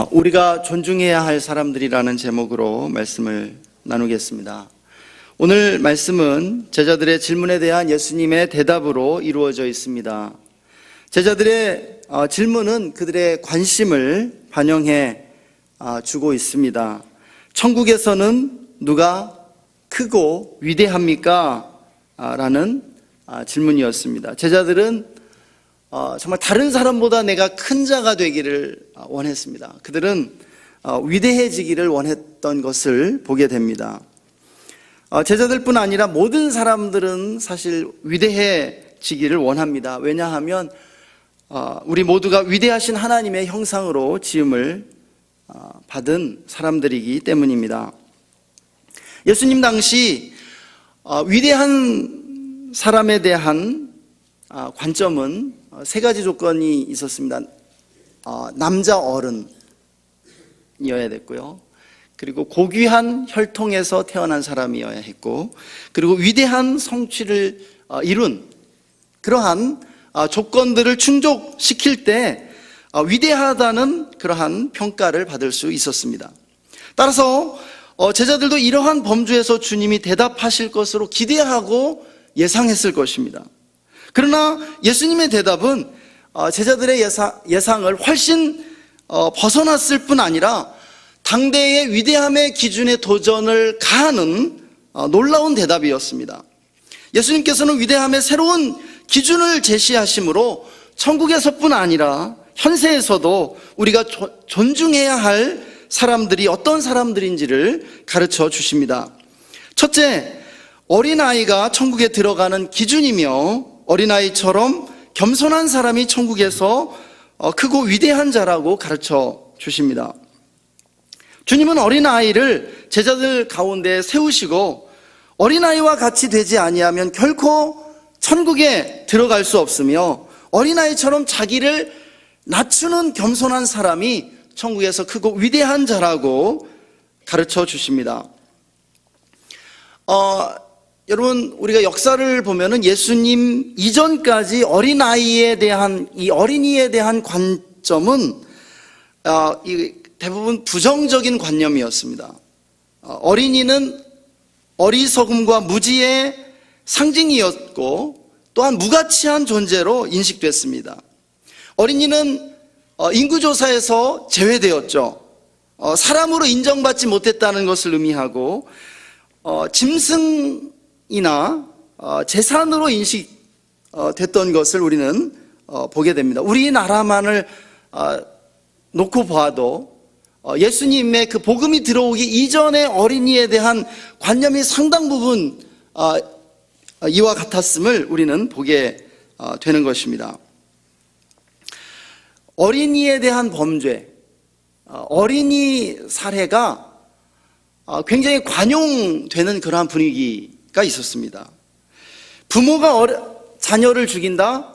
우리가 존중해야 할 사람들이라는 제목으로 말씀을 나누겠습니다. 오늘 말씀은 제자들의 질문에 대한 예수님의 대답으로 이루어져 있습니다. 제자들의 질문은 그들의 관심을 반영해 주고 있습니다. 천국에서는 누가 크고 위대합니까? 라는 질문이었습니다. 제자들은 정말 다른 사람보다 내가 큰 자가 되기를 원했습니다. 그들은 위대해지기를 원했던 것을 보게 됩니다. 제자들뿐 아니라 모든 사람들은 사실 위대해지기를 원합니다. 왜냐하면 우리 모두가 위대하신 하나님의 형상으로 지음을 받은 사람들이기 때문입니다. 예수님 당시 위대한 사람에 대한 관점은 세 가지 조건이 있었습니다. 남자 어른이어야 됐고요. 그리고 고귀한 혈통에서 태어난 사람이어야 했고, 그리고 위대한 성취를 이룬 그러한 조건들을 충족시킬 때 위대하다는 그러한 평가를 받을 수 있었습니다. 따라서 제자들도 이러한 범주에서 주님이 대답하실 것으로 기대하고 예상했을 것입니다. 그러나 예수님의 대답은 제자들의 예상을 훨씬 벗어났을 뿐 아니라 당대의 위대함의 기준에 도전을 가하는 놀라운 대답이었습니다. 예수님께서는 위대함의 새로운 기준을 제시하심으로 천국에서뿐 아니라 현세에서도 우리가 존중해야 할 사람들이 어떤 사람들인지를 가르쳐 주십니다. 첫째, 어린아이가 천국에 들어가는 기준이며 어린아이처럼 겸손한 사람이 천국에서 크고 위대한 자라고 가르쳐 주십니다. 주님은 어린아이를 제자들 가운데 세우시고 어린아이와 같이 되지 아니하면 결코 천국에 들어갈 수 없으며 어린아이처럼 자기를 낮추는 겸손한 사람이 천국에서 크고 위대한 자라고 가르쳐 주십니다. 여러분, 우리가 역사를 보면은 예수님 이전까지 어린아이에 대한 이 어린이에 대한 관점은 대부분 부정적인 관념이었습니다. 어린이는 어리석음과 무지의 상징이었고 또한 무가치한 존재로 인식됐습니다. 어린이는 인구조사에서 제외되었죠. 사람으로 인정받지 못했다는 것을 의미하고 짐승이나 재산으로 인식됐던 것을 우리는 보게 됩니다. 우리나라만을 놓고 봐도 예수님의 그 복음이 들어오기 이전의 어린이에 대한 관념이 상당 부분 이와 같았음을 우리는 보게 되는 것입니다. 어린이에 대한 범죄, 어린이 살해가 굉장히 관용되는 그러한 분위기가 있었습니다. 부모가 자녀를 죽인다?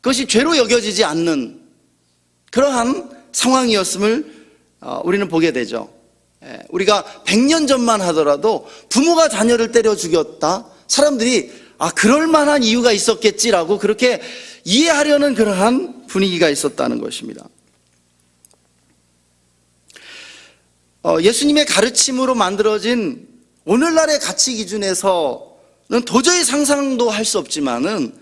그것이 죄로 여겨지지 않는 그러한 상황이었음을 우리는 보게 되죠. 우리가 100년 전만 하더라도 부모가 자녀를 때려 죽였다? 사람들이 그럴 만한 이유가 있었겠지라고 그렇게 이해하려는 그러한 분위기가 있었다는 것입니다. 예수님의 가르침으로 만들어진 오늘날의 가치 기준에서는 도저히 상상도 할 수 없지만은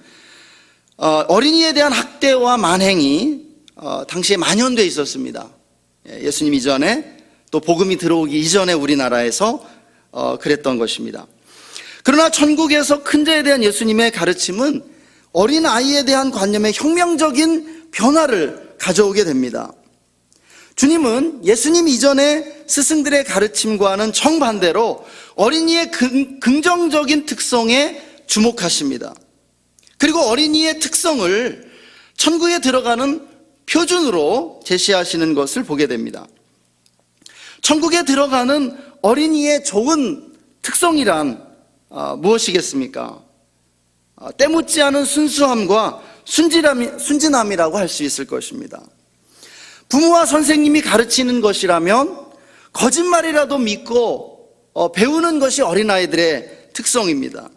어린이에 대한 학대와 만행이 당시에 만연되어 있었습니다. 예수님 이전에 또 복음이 들어오기 이전에 우리나라에서 그랬던 것입니다. 그러나 천국에서 큰 자에 대한 예수님의 가르침은 어린아이에 대한 관념의 혁명적인 변화를 가져오게 됩니다. 주님은 예수님 이전의 스승들의 가르침과는 정반대로 어린이의 긍정적인 특성에 주목하십니다. 그리고 어린이의 특성을 천국에 들어가는 표준으로 제시하시는 것을 보게 됩니다. 천국에 들어가는 어린이의 좋은 특성이란 무엇이겠습니까? 때묻지 않은 순수함과 순진함이라고 할 수 있을 것입니다. 부모와 선생님이 가르치는 것이라면 거짓말이라도 믿고 배우는 것이 어린아이들의 특성입니다.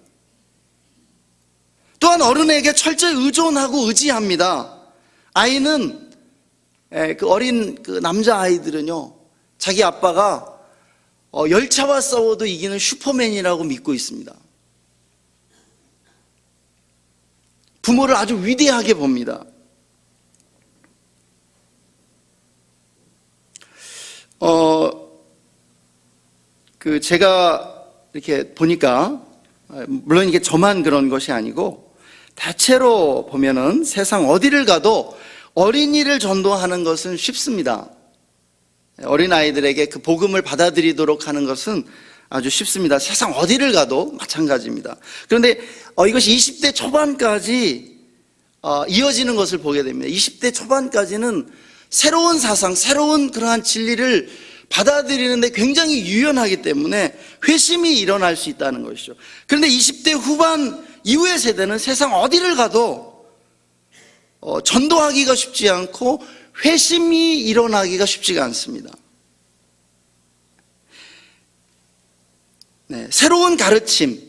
또한 어른에게 철저히 의존하고 의지합니다. 아이는 그 어린 그 남자아이들은요, 자기 아빠가 열차와 싸워도 이기는 슈퍼맨이라고 믿고 있습니다. 부모를 아주 위대하게 봅니다. 제가 이렇게 보니까, 물론 이게 저만 그런 것이 아니고, 대체로 보면은 세상 어디를 가도 어린이를 전도하는 것은 쉽습니다. 어린아이들에게 그 복음을 받아들이도록 하는 것은 아주 쉽습니다. 세상 어디를 가도 마찬가지입니다. 그런데 이것이 20대 초반까지 이어지는 것을 보게 됩니다. 20대 초반까지는 새로운 사상, 새로운 그러한 진리를 받아들이는데 굉장히 유연하기 때문에 회심이 일어날 수 있다는 것이죠. 그런데 20대 후반 이후의 세대는 세상 어디를 가도 전도하기가 쉽지 않고 회심이 일어나기가 쉽지가 않습니다. 네, 새로운 가르침,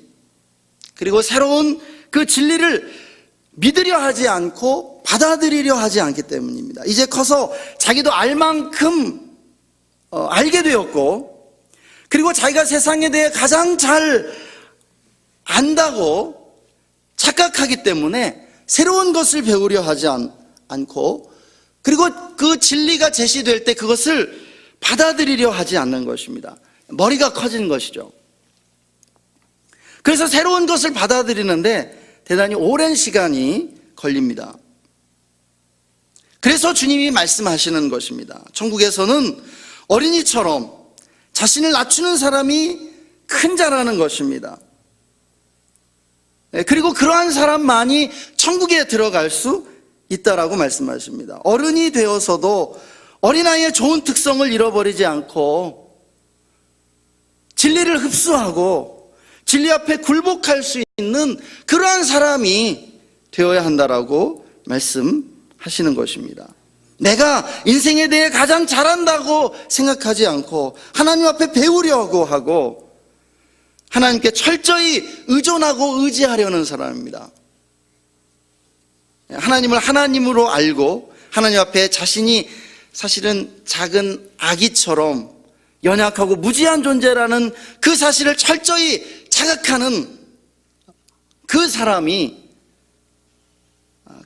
그리고 새로운 그 진리를 믿으려 하지 않고 받아들이려 하지 않기 때문입니다. 이제 커서 자기도 알 만큼 알게 되었고, 그리고 자기가 세상에 대해 가장 잘 안다고 착각하기 때문에 새로운 것을 배우려 하지 않고, 그리고 그 진리가 제시될 때 그것을 받아들이려 하지 않는 것입니다. 머리가 커진 것이죠. 그래서 새로운 것을 받아들이는데 대단히 오랜 시간이 걸립니다. 그래서 주님이 말씀하시는 것입니다. 천국에서는 어린이처럼 자신을 낮추는 사람이 큰 자라는 것입니다. 그리고 그러한 사람만이 천국에 들어갈 수 있다라고 말씀하십니다. 어른이 되어서도 어린아이의 좋은 특성을 잃어버리지 않고 진리를 흡수하고 진리 앞에 굴복할 수 있는 그러한 사람이 되어야 한다라고 말씀하시는 것입니다. 내가 인생에 대해 가장 잘한다고 생각하지 않고 하나님 앞에 배우려고 하고 하나님께 철저히 의존하고 의지하려는 사람입니다. 하나님을 하나님으로 알고 하나님 앞에 자신이 사실은 작은 아기처럼 연약하고 무지한 존재라는 그 사실을 철저히 자각하는 그 사람이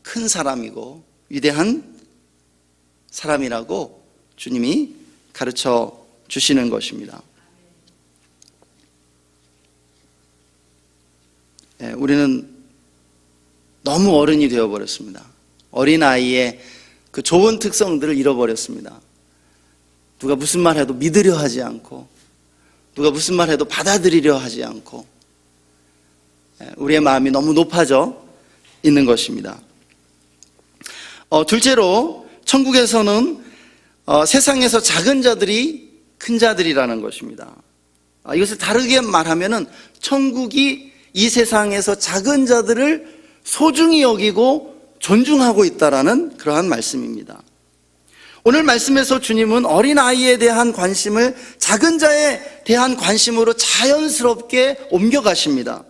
큰 사람이고 위대한 사람이라고 주님이 가르쳐 주시는 것입니다. 우리는 너무 어른이 되어버렸습니다. 어린아이의 그 좋은 특성들을 잃어버렸습니다. 누가 무슨 말 해도 믿으려 하지 않고, 누가 무슨 말 해도 받아들이려 하지 않고, 우리의 마음이 너무 높아져 있는 것입니다. 둘째로 천국에서는 세상에서 작은 자들이 큰 자들이라는 것입니다. 이것을 다르게 말하면은 천국이 이 세상에서 작은 자들을 소중히 여기고 존중하고 있다라는 그러한 말씀입니다. 오늘 말씀에서 주님은 어린아이에 대한 관심을 작은 자에 대한 관심으로 자연스럽게 옮겨가십니다.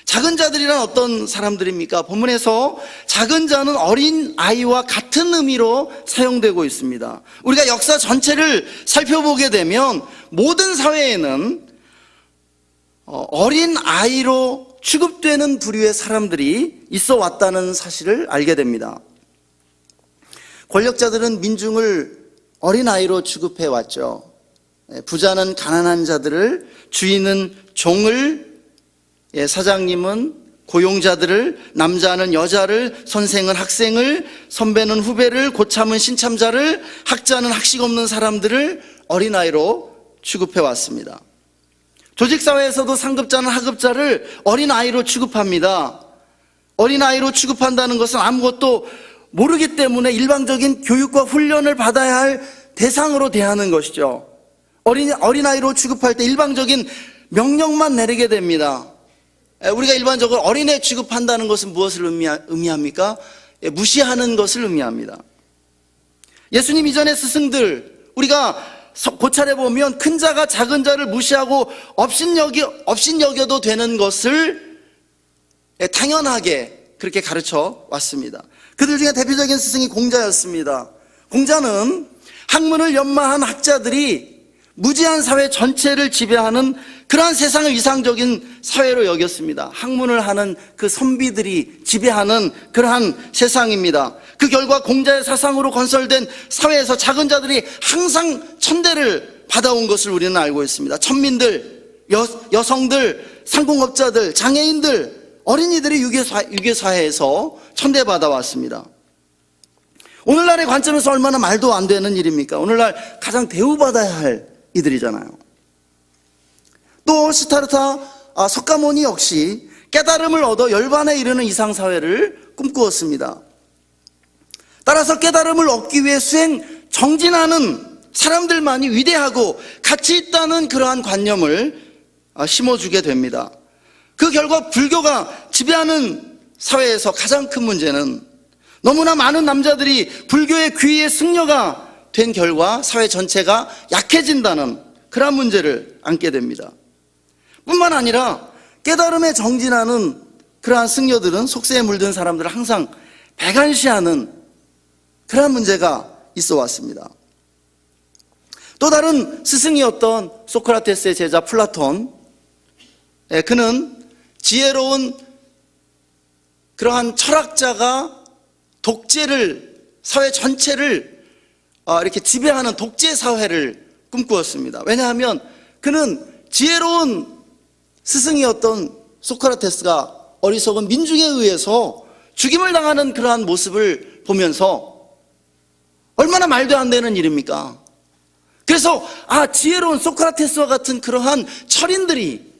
작은 자들이란 어떤 사람들입니까? 본문에서 작은 자는 어린아이와 같은 의미로 사용되고 있습니다. 우리가 역사 전체를 살펴보게 되면 모든 사회에는 어린아이로 취급되는 부류의 사람들이 있어 왔다는 사실을 알게 됩니다. 권력자들은 민중을 어린아이로 취급해 왔죠. 부자는 가난한 자들을, 주인은 종을, 사장님은 고용자들을, 남자는 여자를, 선생은 학생을, 선배는 후배를, 고참은 신참자를, 학자는 학식 없는 사람들을 어린아이로 취급해 왔습니다. 조직사회에서도 상급자는 하급자를 어린아이로 취급합니다. 어린아이로 취급한다는 것은 아무것도 모르기 때문에 일방적인 교육과 훈련을 받아야 할 대상으로 대하는 것이죠. 어린아이로 취급할 때 일방적인 명령만 내리게 됩니다. 우리가 일반적으로 어린애 취급한다는 것은 무엇을 의미합니까? 무시하는 것을 의미합니다. 예수님 이전의 스승들, 우리가 고찰해 보면 큰 자가 작은 자를 무시하고 업신여겨도 되는 것을 당연하게 그렇게 가르쳐 왔습니다. 그들 중에 대표적인 스승이 공자였습니다. 공자는 학문을 연마한 학자들이 무지한 사회 전체를 지배하는 그러한 세상을 이상적인 사회로 여겼습니다. 학문을 하는 그 선비들이 지배하는 그러한 세상입니다. 그 결과 공자의 사상으로 건설된 사회에서 작은 자들이 항상 천대를 받아온 것을 우리는 알고 있습니다. 천민들, 여성들, 상공업자들, 장애인들, 어린이들이 유교사회에서 천대받아왔습니다. 오늘날의 관점에서 얼마나 말도 안 되는 일입니까? 오늘날 가장 대우받아야 할 이들이잖아요. 또 시타르타 석가모니 역시 깨달음을 얻어 열반에 이르는 이상사회를 꿈꾸었습니다. 따라서 깨달음을 얻기 위해 수행 정진하는 사람들만이 위대하고 가치 있다는 그러한 관념을 심어주게 됩니다. 그 결과 불교가 지배하는 사회에서 가장 큰 문제는 너무나 많은 남자들이 불교의 귀의 승려가 된 결과 사회 전체가 약해진다는 그런 문제를 안게 됩니다. 뿐만 아니라 깨달음에 정진하는 그러한 승려들은 속세에 물든 사람들을 항상 배관시하는 그런 문제가 있어 왔습니다. 또 다른 스승이었던 소크라테스의 제자 플라톤, 그는 지혜로운 그러한 철학자가 독재를, 사회 전체를 이렇게 지배하는 독재 사회를 꿈꾸었습니다. 왜냐하면 그는 지혜로운 스승이었던 소크라테스가 어리석은 민중에 의해서 죽임을 당하는 그러한 모습을 보면서 얼마나 말도 안 되는 일입니까? 그래서 지혜로운 소크라테스와 같은 그러한 철인들이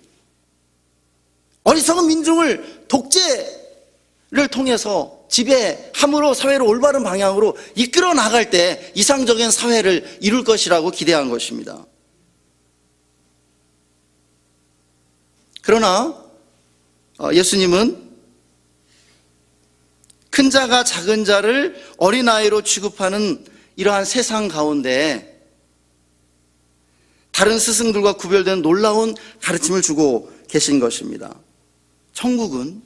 어리석은 민중을 독재를 통해서 지배함으로 사회를 올바른 방향으로 이끌어 나갈 때 이상적인 사회를 이룰 것이라고 기대한 것입니다. 그러나 예수님은 큰 자가 작은 자를 어린아이로 취급하는 이러한 세상 가운데 다른 스승들과 구별되는 놀라운 가르침을 주고 계신 것입니다. 천국은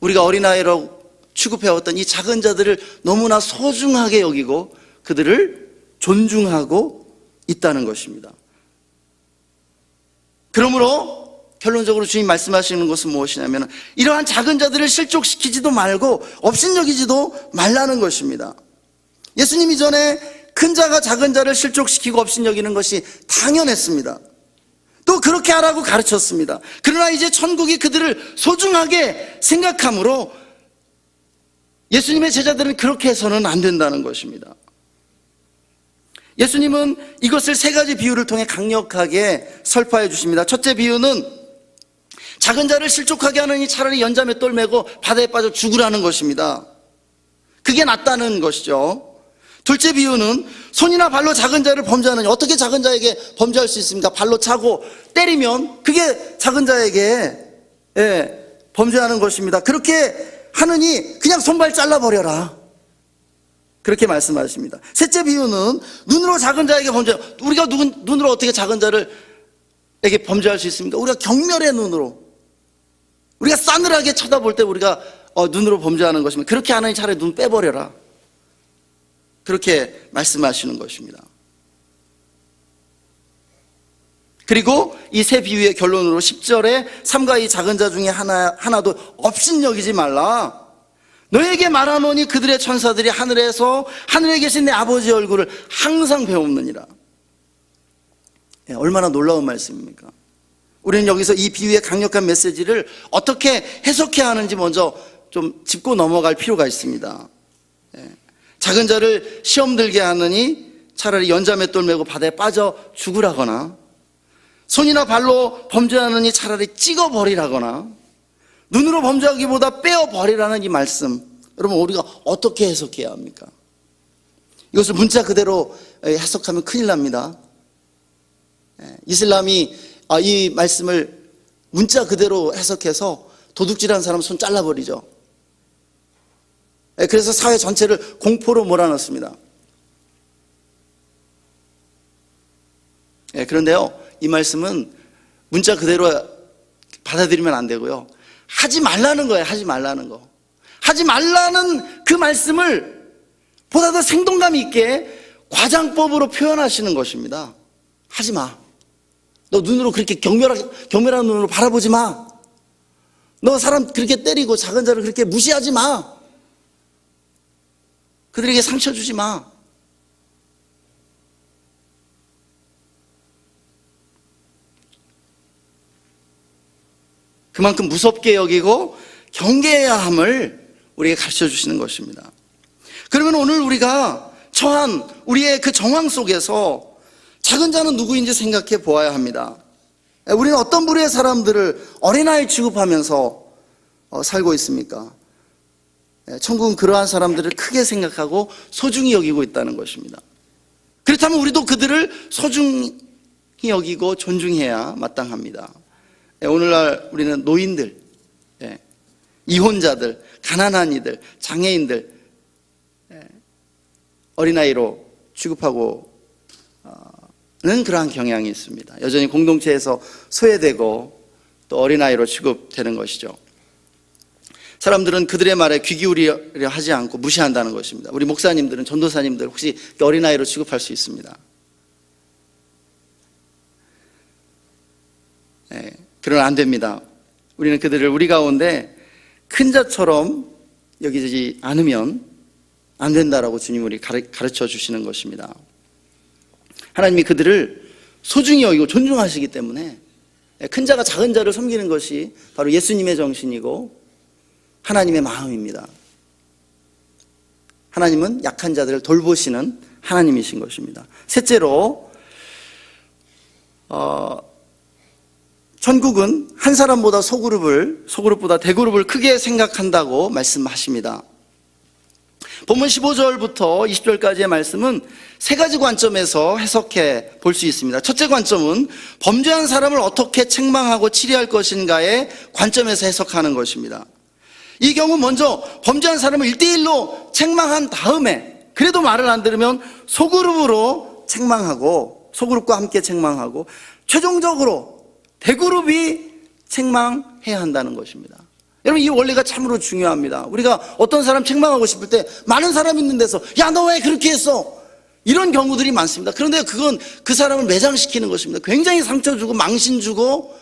우리가 어린아이로 취급해왔던 이 작은 자들을 너무나 소중하게 여기고 그들을 존중하고 있다는 것입니다. 그러므로 결론적으로 주님 말씀하시는 것은 무엇이냐면 이러한 작은 자들을 실족시키지도 말고 업신여기지도 말라는 것입니다. 예수님이 전에 큰 자가 작은 자를 실족시키고 업신여기는 것이 당연했습니다. 또 그렇게 하라고 가르쳤습니다. 그러나 이제 천국이 그들을 소중하게 생각하므로 예수님의 제자들은 그렇게 해서는 안 된다는 것입니다. 예수님은 이것을 세 가지 비유를 통해 강력하게 설파해 주십니다. 첫째 비유는 작은 자를 실족하게 하느니 차라리 연자매 똘 매고 바다에 빠져 죽으라는 것입니다. 그게 낫다는 것이죠. 둘째 비유는 손이나 발로 작은 자를 범죄하느니 어떻게 작은 자에게 범죄할 수 있습니까? 발로 차고 때리면 그게 작은 자에게 범죄하는 것입니다. 그렇게 하느니 그냥 손발 잘라버려라, 그렇게 말씀하십니다. 셋째 비유는 눈으로 작은 자에게 범죄, 우리가 눈으로 어떻게 작은 자를에게 범죄할 수 있습니까? 우리가 경멸의 눈으로, 우리가 싸늘하게 쳐다볼 때 우리가 눈으로 범죄하는 것입니다. 그렇게 하느니 차라리 눈 빼버려라, 그렇게 말씀하시는 것입니다. 그리고 이 세 비유의 결론으로 10절에 삼가 이 작은 자 중에 하나도 업신여기지 말라. 너에게 말하노니 그들의 천사들이 하늘에서 하늘에 계신 내 아버지 얼굴을 항상 배웁느니라. 얼마나 놀라운 말씀입니까? 우리는 여기서 이 비유의 강력한 메시지를 어떻게 해석해야 하는지 먼저 좀 짚고 넘어갈 필요가 있습니다. 작은 자를 시험 들게 하느니 차라리 연자맷돌 메고 바다에 빠져 죽으라거나, 손이나 발로 범죄하느니 차라리 찍어버리라거나, 눈으로 범죄하기보다 빼어버리라는 이 말씀, 여러분 우리가 어떻게 해석해야 합니까? 이것을 문자 그대로 해석하면 큰일 납니다. 이슬람이 이 말씀을 문자 그대로 해석해서 도둑질한 사람 손 잘라버리죠. 그래서 사회 전체를 공포로 몰아넣습니다. 그런데요, 이 말씀은 문자 그대로 받아들이면 안 되고요, 하지 말라는 거예요. 하지 말라는 거. 하지 말라는 그 말씀을 보다 더 생동감 있게 과장법으로 표현하시는 것입니다. 하지 마. 너 눈으로 그렇게 경멸한 눈으로 바라보지 마. 너 사람 그렇게 때리고 작은 자를 그렇게 무시하지 마. 그들에게 상처 주지 마. 그만큼 무섭게 여기고 경계해야 함을 우리에게 가르쳐 주시는 것입니다. 그러면 오늘 우리가 처한 우리의 그 정황 속에서 작은 자는 누구인지 생각해 보아야 합니다. 우리는 어떤 부류의 사람들을 어린아이 취급하면서 살고 있습니까? 천국은 그러한 사람들을 크게 생각하고 소중히 여기고 있다는 것입니다. 그렇다면 우리도 그들을 소중히 여기고 존중해야 마땅합니다. 오늘날 우리는 노인들, 이혼자들, 가난한 이들, 장애인들 어린아이로 취급하고는 그러한 경향이 있습니다. 여전히 공동체에서 소외되고 또 어린아이로 취급되는 것이죠. 사람들은 그들의 말에 귀 기울이려 하지 않고 무시한다는 것입니다. 우리 목사님들은, 전도사님들 혹시 어린아이로 취급할 수 있습니다. 그러면 안 됩니다. 우리는 그들을 우리 가운데 큰 자처럼 여기지 않으면 안 된다라고 주님이 우리 가르쳐 주시는 것입니다. 하나님이 그들을 소중히 여기고 존중하시기 때문에 큰 자가 작은 자를 섬기는 것이 바로 예수님의 정신이고 하나님의 마음입니다. 하나님은 약한 자들을 돌보시는 하나님이신 것입니다. 셋째로 천국은 한 사람보다 소그룹보다 대그룹을 크게 생각한다고 말씀하십니다. 본문 15절부터 20절까지의 말씀은 세 가지 관점에서 해석해 볼 수 있습니다. 첫째 관점은 범죄한 사람을 어떻게 책망하고 치리할 것인가의 관점에서 해석하는 것입니다. 이 경우 먼저 범죄한 사람을 1대1로 책망한 다음에 그래도 말을 안 들으면 소그룹으로 책망하고 소그룹과 함께 책망하고 최종적으로 대그룹이 책망해야 한다는 것입니다. 여러분, 이 원리가 참으로 중요합니다. 우리가 어떤 사람 책망하고 싶을 때 많은 사람 있는 데서 야, 너 왜 그렇게 했어? 이런 경우들이 많습니다. 그런데 그건 그 사람을 매장시키는 것입니다. 굉장히 상처 주고 망신 주고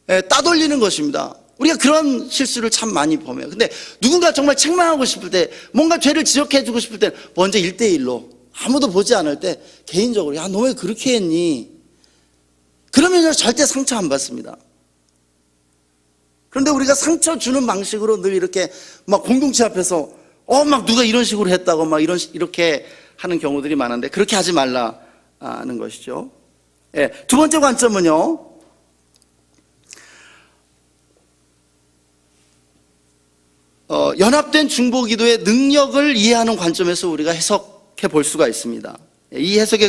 따돌리는 것입니다. 우리가 그런 실수를 참 많이 범해요. 근데 누군가 정말 책망하고 싶을 때, 뭔가 죄를 지적해 주고 싶을 때 먼저 1대1로 아무도 보지 않을 때 개인적으로 야, 너 왜 그렇게 했니? 그러면 절대 상처 안 받습니다. 그런데 우리가 상처 주는 방식으로 늘 이렇게 막 공동체 앞에서 막 누가 이런 식으로 했다고 막 이렇게 하는 경우들이 많은데 그렇게 하지 말라는 것이죠. 두 번째 관점은요, 연합된 중보기도의 능력을 이해하는 관점에서 우리가 해석해 볼 수가 있습니다. 이 해석의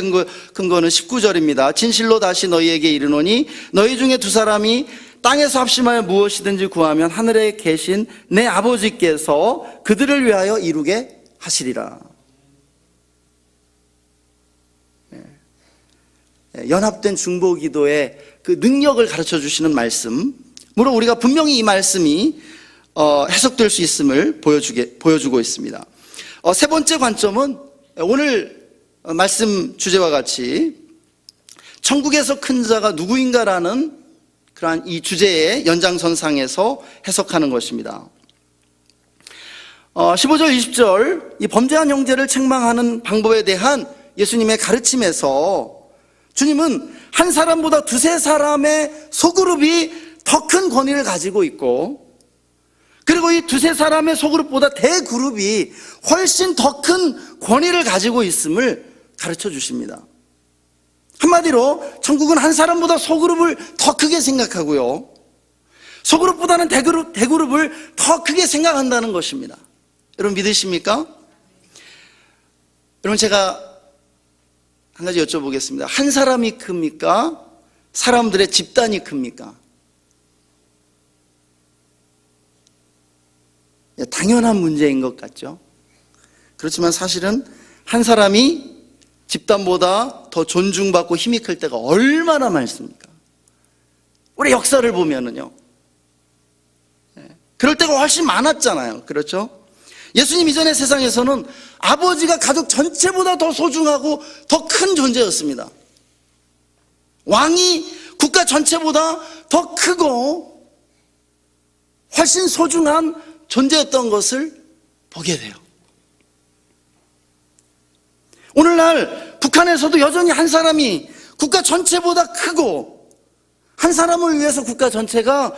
근거는 19절입니다. 진실로 다시 너희에게 이르노니 너희 중에 두 사람이 땅에서 합심하여 무엇이든지 구하면 하늘에 계신 내 아버지께서 그들을 위하여 이루게 하시리라. 연합된 중보기도의 그 능력을 가르쳐 주시는 말씀으로 우리가 분명히 이 말씀이 해석될 수 있음을 보여주고 있습니다. 세 번째 관점은 오늘 말씀 주제와 같이 천국에서 큰 자가 누구인가라는 그러한 이 주제의 연장선상에서 해석하는 것입니다. 15절 20절 이 범죄한 형제를 책망하는 방법에 대한 예수님의 가르침에서 주님은 한 사람보다 두세 사람의 소그룹이 더 큰 권위를 가지고 있고, 그리고 이 두세 사람의 소그룹보다 대그룹이 훨씬 더 큰 권위를 가지고 있음을 가르쳐 주십니다. 한마디로 천국은 한 사람보다 소그룹을 더 크게 생각하고요, 소그룹보다는 대그룹을 더 크게 생각한다는 것입니다. 여러분 믿으십니까? 여러분, 제가 한 가지 여쭤보겠습니다. 한 사람이 큽니까? 사람들의 집단이 큽니까? 당연한 문제인 것 같죠? 그렇지만 사실은 한 사람이 집단보다 더 존중받고 힘이 클 때가 얼마나 많습니까? 우리 역사를 보면은요, 그럴 때가 훨씬 많았잖아요. 그렇죠? 예수님 이전의 세상에서는 아버지가 가족 전체보다 더 소중하고 더 큰 존재였습니다. 왕이 국가 전체보다 더 크고 훨씬 소중한 존재였던 것을 보게 돼요. 오늘날 북한에서도 여전히 한 사람이 국가 전체보다 크고 한 사람을 위해서 국가 전체가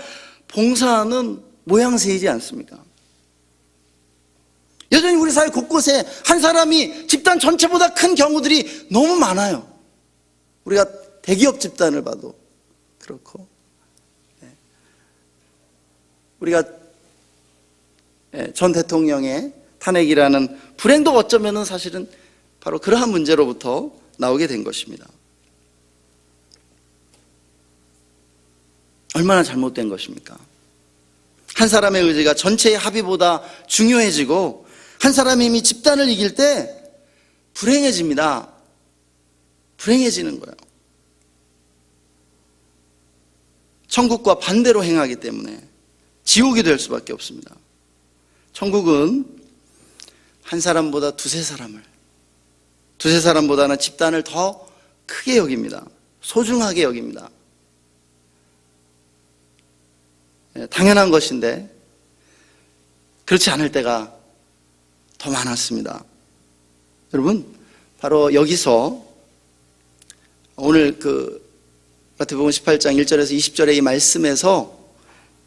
봉사하는 모양새이지 않습니까? 여전히 우리 사회 곳곳에 한 사람이 집단 전체보다 큰 경우들이 너무 많아요. 우리가 대기업 집단을 봐도 그렇고, 우리가 전 대통령의 탄핵이라는 불행도 어쩌면은 사실은 바로 그러한 문제로부터 나오게 된 것입니다. 얼마나 잘못된 것입니까? 한 사람의 의지가 전체의 합의보다 중요해지고 한 사람의 힘이 집단을 이길 때 불행해집니다. 불행해지는 거예요. 천국과 반대로 행하기 때문에 지옥이 될 수밖에 없습니다. 천국은 한 사람보다 두세 사람보다는 집단을 더 크게 여깁니다. 소중하게 여깁니다. 당연한 것인데 그렇지 않을 때가 더 많았습니다. 여러분, 바로 여기서 오늘 마태복음 18장 1절에서 20절의 이 말씀에서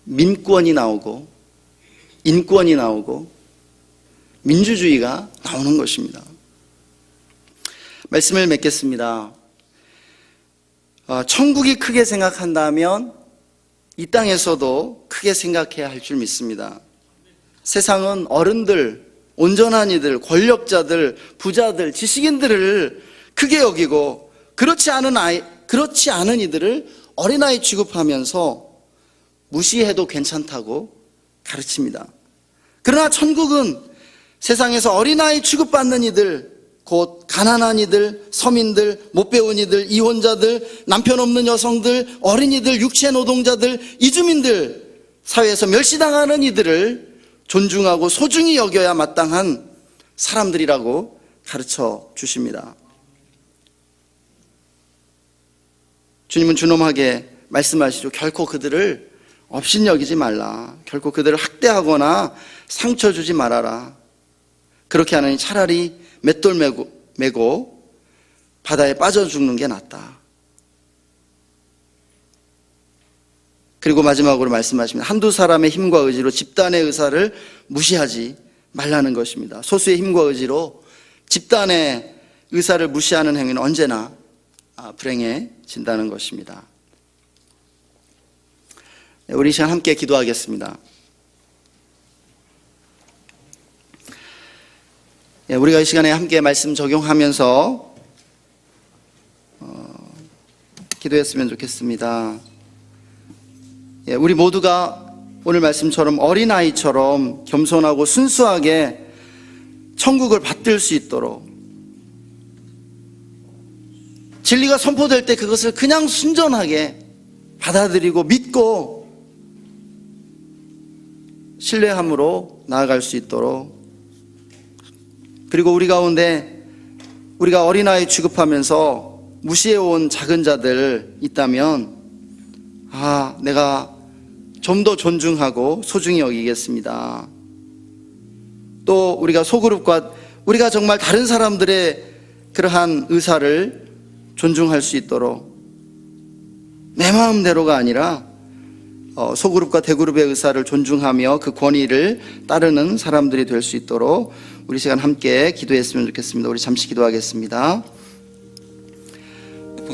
민권이 나오고 인권이 나오고 민주주의가 나오는 것입니다. 말씀을 맺겠습니다. 천국이 크게 생각한다면 이 땅에서도 크게 생각해야 할 줄 믿습니다. 세상은 어른들, 온전한 이들, 권력자들, 부자들, 지식인들을 크게 여기고 그렇지 않은 이들을 어린아이 취급하면서 무시해도 괜찮다고 가르칩니다. 그러나 천국은 세상에서 어린아이 취급받는 이들, 곧 가난한 이들, 서민들, 못 배운 이들, 이혼자들, 남편 없는 여성들, 어린이들, 육체 노동자들, 이주민들, 사회에서 멸시당하는 이들을 존중하고 소중히 여겨야 마땅한 사람들이라고 가르쳐 주십니다. 주님은 준엄하게 말씀하시죠. 결코 그들을 업신여기지 말라. 결코 그들을 학대하거나 상처 주지 말아라. 그렇게 하느니 차라리 맷돌 메고 바다에 빠져 죽는 게 낫다. 그리고 마지막으로 말씀하십니다. 한두 사람의 힘과 의지로 집단의 의사를 무시하지 말라는 것입니다. 소수의 힘과 의지로 집단의 의사를 무시하는 행위는 언제나 불행해진다는 것입니다. 우리 이 시간 함께 기도하겠습니다. 우리가 이 시간에 함께 말씀 적용하면서 기도했으면 좋겠습니다. 우리 모두가 오늘 말씀처럼 어린아이처럼 겸손하고 순수하게 천국을 받들 수 있도록, 진리가 선포될 때 그것을 그냥 순전하게 받아들이고 믿고 신뢰함으로 나아갈 수 있도록, 그리고 우리 가운데 우리가 어린아이 취급하면서 무시해온 작은 자들 있다면 내가 좀 더 존중하고 소중히 여기겠습니다. 또 우리가 소그룹과 우리가 정말 다른 사람들의 그러한 의사를 존중할 수 있도록 내 마음대로가 아니라 소그룹과 대그룹의 의사를 존중하며 그 권위를 따르는 사람들이 될 수 있도록 우리 시간 함께 기도했으면 좋겠습니다. 우리 잠시 기도하겠습니다.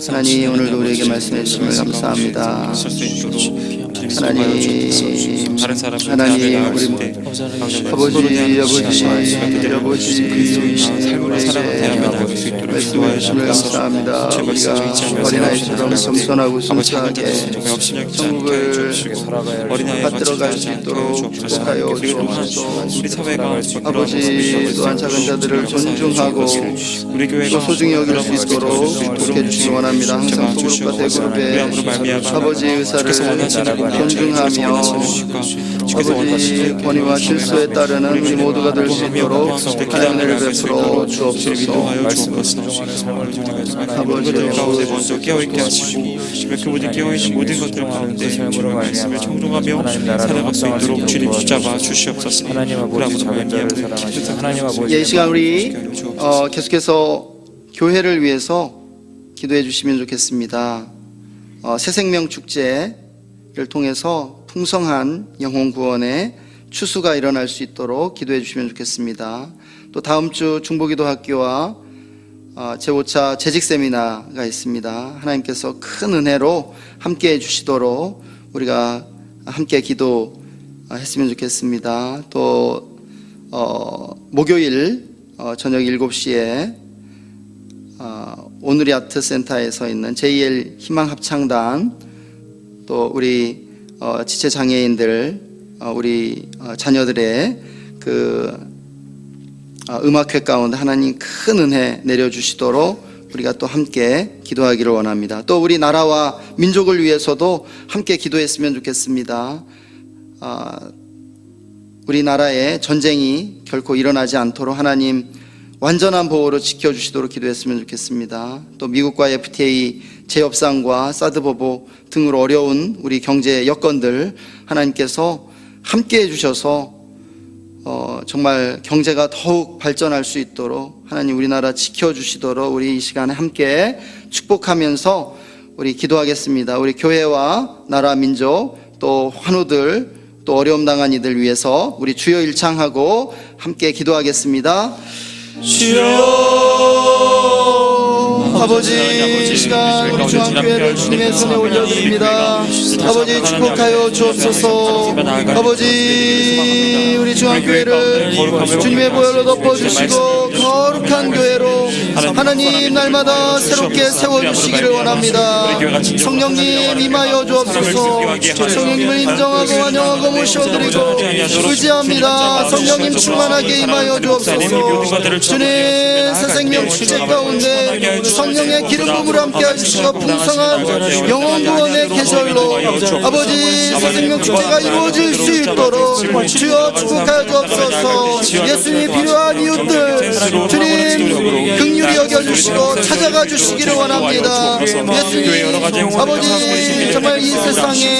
하나님, 오늘도 우리에게 말씀해 주심을 감사합니다. 하나님, 우리 아버지 말씀해 주심을 감사합니다. 우리가 어린아이처럼 겸손하고 순수하게 천국을 받들어 갈 수 있도록 축복하여 주옵소서. 아버지, 또한 작은 자들을 존중하고 또 소중히 여길 수 있도록 축복해 주시기 원합니다. 항상 소그룹과 대그룹의 아버지의 의사를 존중하며 아버지 권위와 질서에 따르는 우리 모두가 될 수 있도록 하나님을 베풀어 주옵소서. 아버지 가운데 먼저 깨어있게 하시고 그분이 깨어있는 모든 것들 가운데 주님의 말씀을 청종하며 살아갈 수 있도록 주님 붙잡아 주시옵소서. 이 시간 우리 계속해서 교회를 위해서 기도해 주시면 좋겠습니다. 새생명 축제를 통해서 풍성한 영혼 구원의 추수가 일어날 수 있도록 기도해 주시면 좋겠습니다. 또 다음 주 중보기도학교와 제5차 재직 세미나가 있습니다. 하나님께서 큰 은혜로 함께 해주시도록 우리가 함께 기도했으면 좋겠습니다. 또 목요일 저녁 7시에 오늘의 아트센터에서 있는 JL 희망합창단, 또 우리 지체장애인들 우리 자녀들의 그 음악회 가운데 하나님 큰 은혜 내려주시도록 우리가 또 함께 기도하기를 원합니다. 또 우리 나라와 민족을 위해서도 함께 기도했으면 좋겠습니다. 우리나라에 전쟁이 결코 일어나지 않도록 하나님 완전한 보호로 지켜주시도록 기도했으면 좋겠습니다. 또 미국과 FTA 재협상과 사드 보복 등으로 어려운 우리 경제 여건들 하나님께서 함께 해주셔서 정말 경제가 더욱 발전할 수 있도록 하나님 우리나라 지켜주시도록 우리 이 시간에 함께 축복하면서 우리 기도하겠습니다. 우리 교회와 나라 민족 또 환우들 또 어려움 당한 이들 위해서 우리 주여 일창하고 함께 기도하겠습니다. 주여 아버지 이 시간 우리 중앙교회를 주님의 손에 올려드립니다. 아버지 축복하여 주옵소서. 아버지 우리 중앙교회를 주님의 보혈로 덮어주시고 거룩한 교회로 하나님 날마다 새롭게 세워주시기를 원합니다. 성령님 임하여 주옵소서. 성령님을 인정하고 환영하고 모셔드리고 의지합니다. 성령님 충만하게 임하여 주옵소서. 주님 새생명 축제 가운데 성령의 기름 부음을 함께 해주시고 풍성한 영혼 구원의 계절로 아버지 새생명 축제가 이루어질 수 있도록 주여 축복하여 주옵소서. 예수님이 필요한 이웃들 주님 긍휼히 여겨주시고 찾아가 주시기를 원합니다. 예수님 아버지 정말 이 세상에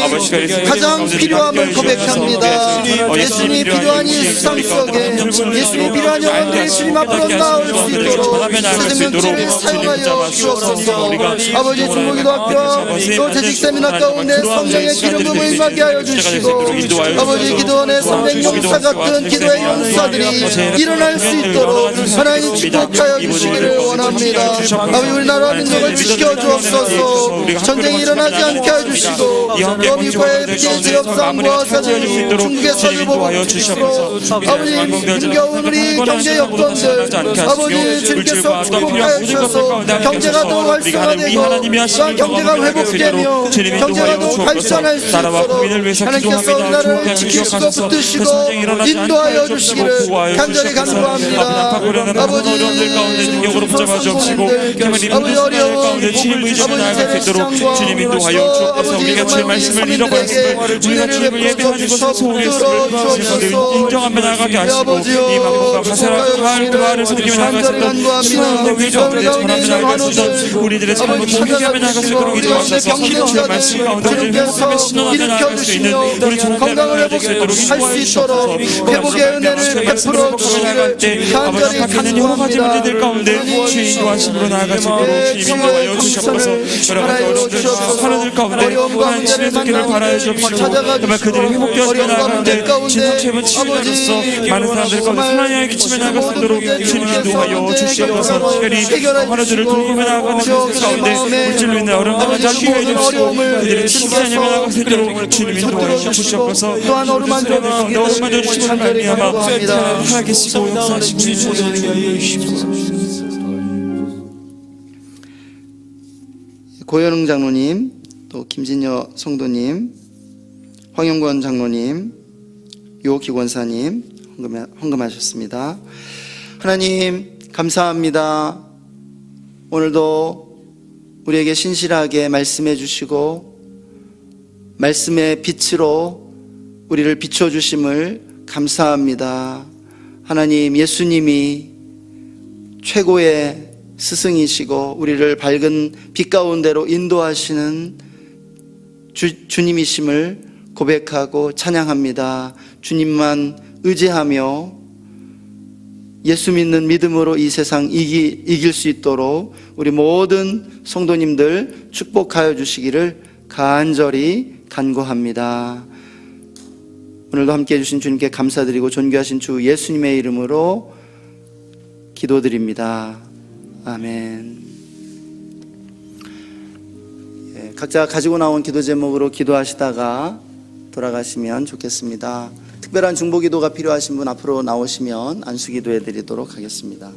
가장 필요함을 고백합니다. 예수님이 필요한 이 세상 속에 예수님이 필요한 영혼들이 주님 앞으로 나올 수 있도록 새생명 축제를 사용하여 주옵소서. 아버지 중보기도학교 또 재직 세미나 가운데 성령의 기름 부음을 임하게 하여 주시고 아버지 기도원의 선행 용사 같은 기도의 용사들이 일어날 수 있도록 하나님 축복하여 주시기를 원합니다. 아버지 우리나라 민족을 지켜주옵소서. 전쟁이 일어나지 않게 해주시고 또 미국과의 재협상과 중국의 사주보복 주시고 아버지 힘겨운 우리 경제 여건들 아버지 주님께서 축복하여 주셔서 경제가 더 활성화되고 경제가 회복되며 경제가 더 발전할 수 있도록 하나님께서 우리나라를 지키시고 붙드시고 인도하여 주시기를 간절히 간구합니다. 아버지 능력으로 붙잡아 주옵시고 아버지 어려운 주님 인도하여 주옵소서. 우리가 주의 말씀을 잃어버렸음을 우리가 주님을 예배하는 것을 소홀했음을 인정하며 나가게 하시고 이 방법과 가사를 섬기며 나가시던 신앙의 위조를 전하며 나가시던 우리들의 삶을 공유하며 나갈 수 있도록 인도하셔서 주의 말씀 가운데 우리를 회복하며 신원하며 나갈 수 있는 우리 건강을 회복할 수 있도록 회복의 은혜를 베풀어 주시기를 간절히 각하는 여러 가지 문제들 가운데 주의 인도하심으로 나아갈 수 있도록 주님 인도하여 주시옵소서. 여러 가지 어려움들 하나들 가운데 하나님 치료의 손길을 바라여 주옵시고 정말 그들이 회복되어지며 나아가는데 진상체면 치유자로서 많은 사람들 가운데 하나님의 기침에 나아갈 수 있도록 주님 인도하여 주시옵소서. 특별히 하나들을 돌보며 나아가는 그 가운데 물질로 인해 어려움을 치유해 주시고 그들이 치유하며 나아갈 수 있도록 주님 인도하여 주시옵소서. 또한 어루만져 주시면 말미암아 살아계시고 역사하시고 고현웅 장로님, 또 김진여 성도님, 황영권 장로님, 요기권사님 헌금하셨습니다. 하나님 감사합니다. 오늘도 우리에게 신실하게 말씀해 주시고 말씀의 빛으로 우리를 비춰주심을 감사합니다. 하나님, 예수님이 최고의 스승이시고 우리를 밝은 빛 가운데로 인도하시는 주님이심을 고백하고 찬양합니다. 주님만 의지하며 예수 믿는 믿음으로 이 세상 이길 수 있도록 우리 모든 성도님들 축복하여 주시기를 간절히 간구합니다. 오늘도 함께해 주신 주님께 감사드리고 존귀하신 주 예수님의 이름으로 기도드립니다. 아멘. 각자 가지고 나온 기도 제목으로 기도하시다가 돌아가시면 좋겠습니다. 특별한 중보 기도가 필요하신 분 앞으로 나오시면 안수 기도해 드리도록 하겠습니다.